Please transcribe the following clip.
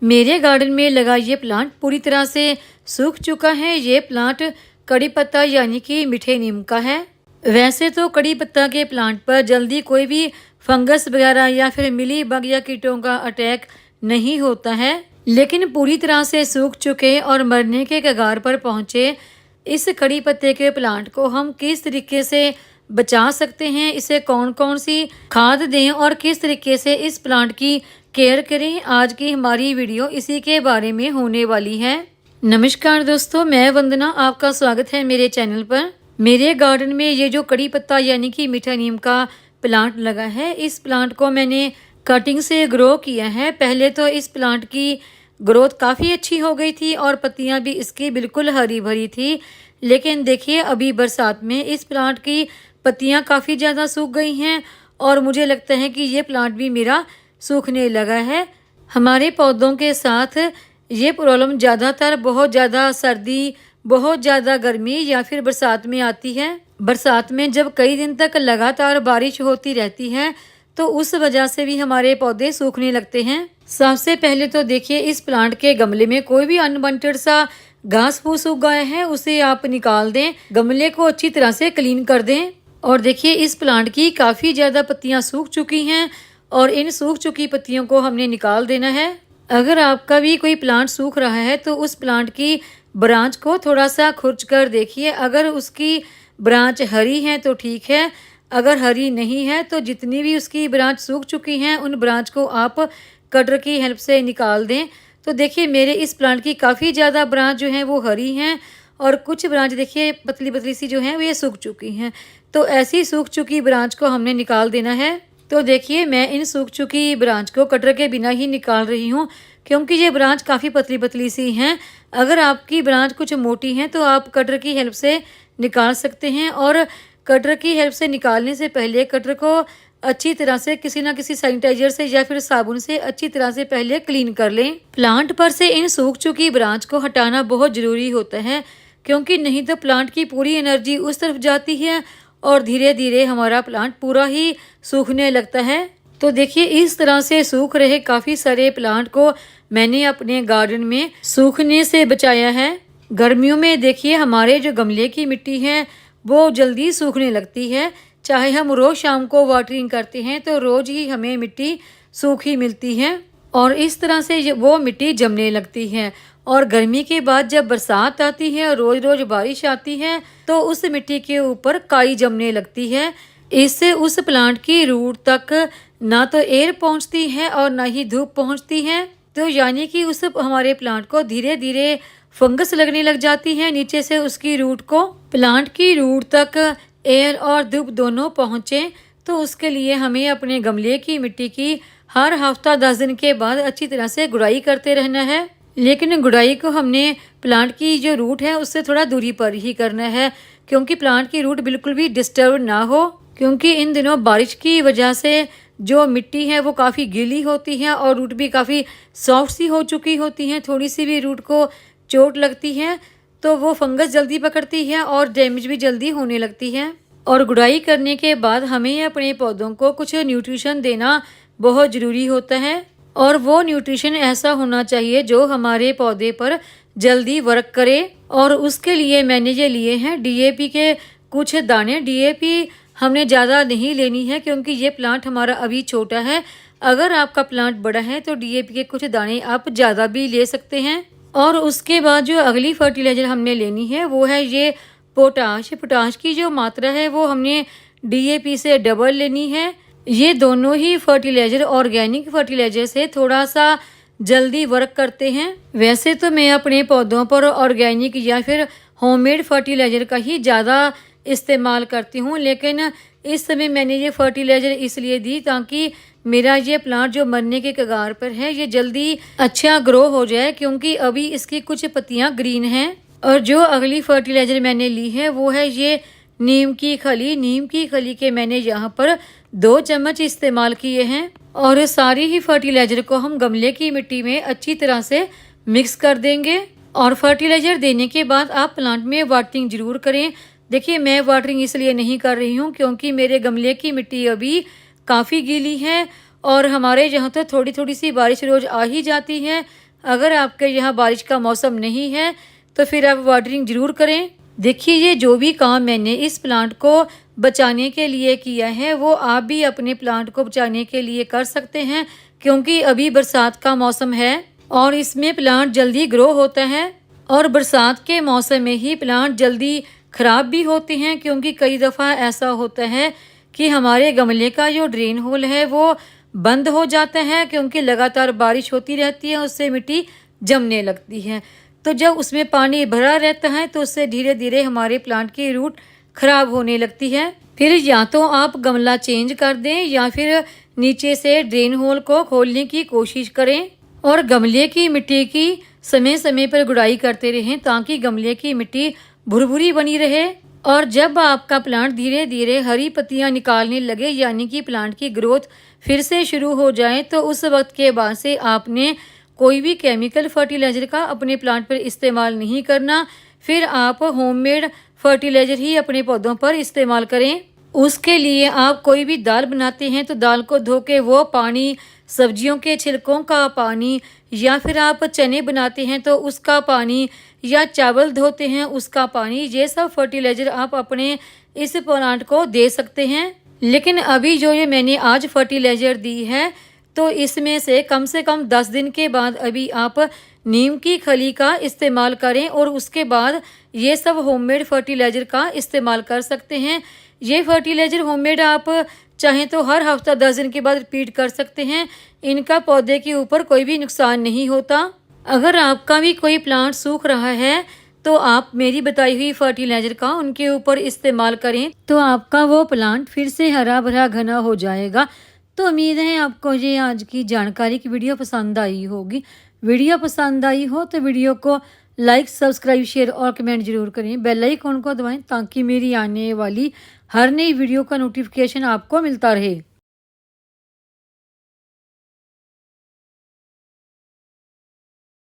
मेरे गार्डन में लगा ये प्लांट पूरी तरह से सूख चुका है। ये प्लांट कड़ी पत्ता यानी कि मीठे नीम का है। वैसे तो कड़ी पत्ता के प्लांट पर जल्दी कोई भी फंगस वगैरह या फिर मिली बग या कीटों का अटैक नहीं होता है, लेकिन पूरी तरह से सूख चुके और मरने के कगार पर पहुंचे इस कड़ी पत्ते के प्लांट को हम किस तरीके से बचा सकते हैं, इसे कौन कौन सी खाद दें और किस तरीके से इस प्लांट की केयर करें, आज की हमारी वीडियो इसी के बारे में होने वाली है। नमस्कार दोस्तों, मैं वंदना, आपका स्वागत है मेरे चैनल पर। मेरे गार्डन में ये जो कड़ी पत्ता यानी कि मीठा नीम का प्लांट लगा है, इस प्लांट को मैंने कटिंग से ग्रो किया है। पहले तो इस प्लांट की ग्रोथ काफ़ी अच्छी हो गई थी और पत्तियां भी इसकी बिल्कुल हरी भरी थी, लेकिन देखिए अभी बरसात में इस प्लांट की पत्तियां काफ़ी ज़्यादा सूख गई हैं और मुझे लगता है कि ये प्लांट भी मेरा सूखने लगा है। हमारे पौधों के साथ ये प्रॉब्लम ज़्यादातर बहुत ज़्यादा सर्दी, बहुत ज़्यादा गर्मी या फिर बरसात में आती है। बरसात में जब कई दिन तक लगातार बारिश होती रहती है तो उस वजह से भी हमारे पौधे सूखने लगते हैं। सबसे पहले तो देखिए इस प्लांट के गमले में कोई भी अनवांटेड सा घास फूस उग गया है, उसे आप निकाल दें, गमले को अच्छी तरह से क्लीन कर दें। और देखिए इस प्लांट की काफ़ी ज़्यादा पत्तियां सूख चुकी हैं और इन सूख चुकी पत्तियों को हमने निकाल देना है। अगर आपका भी कोई प्लांट सूख रहा है तो उस प्लांट की ब्रांच को थोड़ा सा खुरच कर देखिए। अगर उसकी ब्रांच हरी है तो ठीक है, अगर हरी नहीं है तो जितनी भी उसकी ब्रांच सूख चुकी हैं उन ब्रांच को आप कटर की हेल्प से निकाल दें। तो देखिए मेरे इस प्लांट की काफ़ी ज़्यादा ब्रांच जो हैं वो हरी हैं और कुछ ब्रांच देखिए पतली पतली सी जो हैं वो ये सूख चुकी हैं। तो ऐसी सूख चुकी ब्रांच को हमने निकाल देना है। तो देखिए मैं इन सूख चुकी ब्रांच को कटर के बिना ही निकाल रही हूँ, क्योंकि ये ब्रांच काफ़ी पतली पतली सी हैं। अगर आपकी ब्रांच कुछ मोटी है तो आप कटर की हेल्प से निकाल सकते हैं और कटर की हेल्प से निकालने से पहले कटर को अच्छी तरह से किसी ना किसी सैनिटाइजर से या फिर साबुन से अच्छी तरह से पहले क्लीन कर लें। प्लांट पर से इन सूख चुकी ब्रांच को हटाना बहुत ज़रूरी होता है, क्योंकि नहीं तो प्लांट की पूरी एनर्जी उस तरफ जाती है और धीरे धीरे हमारा प्लांट पूरा ही सूखने लगता है। तो देखिए इस तरह से सूख रहे काफ़ी सारे प्लांट को मैंने अपने गार्डन में सूखने से बचाया है। गर्मियों में देखिए हमारे जो गमले की मिट्टी है वो जल्दी सूखने लगती है। चाहे हम रोज़ शाम को वाटरिंग करते हैं तो रोज़ ही हमें मिट्टी सूखी मिलती है और इस तरह से वो मिट्टी जमने लगती है। और गर्मी के बाद जब बरसात आती है और रोज़ रोज़ बारिश आती है तो उस मिट्टी के ऊपर काई जमने लगती है। इससे उस प्लांट की रूट तक ना तो एयर पहुंचती है और ना ही धूप पहुंचती है। तो यानी कि उस हमारे प्लांट को धीरे धीरे फंगस लगने लग जाती है नीचे से उसकी रूट को। प्लांट की रूट तक एयर और धूप दोनों पहुंचे तो उसके लिए हमें अपने गमले की मिट्टी की हर हफ्ता 10 दिन के बाद अच्छी तरह से गुड़ाई करते रहना है। लेकिन गुड़ाई को हमने प्लांट की जो रूट है उससे थोड़ा दूरी पर ही करना है, क्योंकि प्लांट की रूट बिल्कुल भी डिस्टर्ब ना हो। क्योंकि इन दिनों बारिश की वजह से जो मिट्टी है वो काफ़ी गीली होती है और रूट भी काफ़ी सॉफ्ट सी हो चुकी होती हैं। थोड़ी सी भी रूट को चोट लगती है तो वो फंगस जल्दी पकड़ती है और डैमेज भी जल्दी होने लगती है। और गुड़ाई करने के बाद हमें अपने पौधों को कुछ न्यूट्रिशन देना बहुत ज़रूरी होता है और वो न्यूट्रिशन ऐसा होना चाहिए जो हमारे पौधे पर जल्दी वर्क करे। और उसके लिए मैंने ये लिए हैं डीएपी के कुछ दाने। डीएपी हमने ज़्यादा नहीं लेनी है क्योंकि ये प्लांट हमारा अभी छोटा है। अगर आपका प्लांट बड़ा है तो डीएपी के कुछ दाने आप ज़्यादा भी ले सकते हैं। और उसके बाद जो अगली फर्टिलाइज़र हमने लेनी है वो है ये पोटाश। पोटाश की जो मात्रा है वो हमने डीएपी से डबल लेनी है। ये दोनों ही फर्टिलाइज़र ऑर्गेनिक फर्टिलाइज़र से थोड़ा सा जल्दी वर्क करते हैं। वैसे तो मैं अपने पौधों पर ऑर्गेनिक या फिर होममेड फर्टिलाइज़र का ही ज़्यादा इस्तेमाल करती हूँ, लेकिन इस समय मैंने ये फर्टिलाइज़र इसलिए दी ताकि मेरा ये प्लांट जो मरने के कगार पर है ये जल्दी अच्छा ग्रो हो जाए, क्योंकि अभी इसकी कुछ पत्तियाँ ग्रीन हैं। और जो अगली फर्टिलाइज़र मैंने ली है वो है ये नीम की खली। नीम की खली के मैंने यहाँ पर 2 चम्मच इस्तेमाल किए हैं और सारी ही फर्टिलाइज़र को हम गमले की मिट्टी में अच्छी तरह से मिक्स कर देंगे। और फर्टिलाइज़र देने के बाद आप प्लांट में वाटरिंग ज़रूर करें। देखिए मैं वाटरिंग इसलिए नहीं कर रही हूँ क्योंकि मेरे गमले की मिट्टी अभी काफ़ी गीली है और हमारे यहाँ तो थोड़ी थोड़ी सी बारिश रोज़ आ ही जाती है। अगर आपके यहाँ बारिश का मौसम नहीं है तो फिर आप वाटरिंग ज़रूर करें। देखिए, ये जो भी काम मैंने इस प्लांट को बचाने के लिए किया है वो आप भी अपने प्लांट को बचाने के लिए कर सकते हैं, क्योंकि अभी बरसात का मौसम है और इसमें प्लांट जल्दी ग्रो होता है और बरसात के मौसम में ही प्लांट जल्दी ख़राब भी होते हैं, क्योंकि कई दफ़ा ऐसा होता है कि हमारे गमले का जो ड्रेन होल है वो बंद हो जाता है, क्योंकि लगातार बारिश होती रहती है, उससे मिट्टी जमने लगती है। तो जब उसमें पानी भरा रहता है तो उससे धीरे धीरे हमारे प्लांट की रूट खराब होने लगती है। फिर या तो आप गमला चेंज कर दें या फिर नीचे से ड्रेन होल को खोलने की कोशिश करें और गमले की मिट्टी की समय समय पर गुड़ाई करते रहें, ताकि गमले की मिट्टी भुरभुरी बनी रहे। और जब आपका प्लांट धीरे धीरे हरी पत्तियां निकालने लगे, यानी कि प्लांट की ग्रोथ फिर से शुरू हो जाए, तो उस वक्त के बाद से आपने कोई भी केमिकल फर्टिलाइज़र का अपने प्लांट पर इस्तेमाल नहीं करना। फिर आप होममेड फर्टिलाइज़र ही अपने पौधों पर इस्तेमाल करें। उसके लिए आप कोई भी दाल बनाते हैं तो दाल को धो के वो पानी, सब्जियों के छिलकों का पानी, या फिर आप चने बनाते हैं तो उसका पानी, या चावल धोते हैं उसका पानी, ये सब फर्टिलाइज़र आप अपने इस प्लांट को दे सकते हैं। लेकिन अभी जो ये मैंने आज फर्टिलाइज़र दी है तो इसमें से कम 10 दिन के बाद अभी आप नीम की खली का इस्तेमाल करें और उसके बाद ये सब होममेड फर्टिलाइज़र का इस्तेमाल कर सकते हैं। ये फर्टिलाइज़र होममेड आप चाहें तो हर हफ्ता 10 दिन के बाद रिपीट कर सकते हैं। इनका पौधे के ऊपर कोई भी नुकसान नहीं होता। अगर आपका भी कोई प्लांट सूख रहा है तो आप मेरी बताई हुई फर्टिलाइज़र का उनके ऊपर इस्तेमाल करें, तो आपका वो प्लांट फिर से हरा भरा घना हो जाएगा। तो उम्मीद है आपको ये आज की जानकारी की वीडियो पसंद आई होगी। वीडियो पसंद आई हो तो वीडियो को लाइक, सब्सक्राइब, शेयर और कमेंट जरूर करें। बेल आइकन को दबाएं ताकि मेरी आने वाली हर नई वीडियो का नोटिफिकेशन आपको मिलता रहे।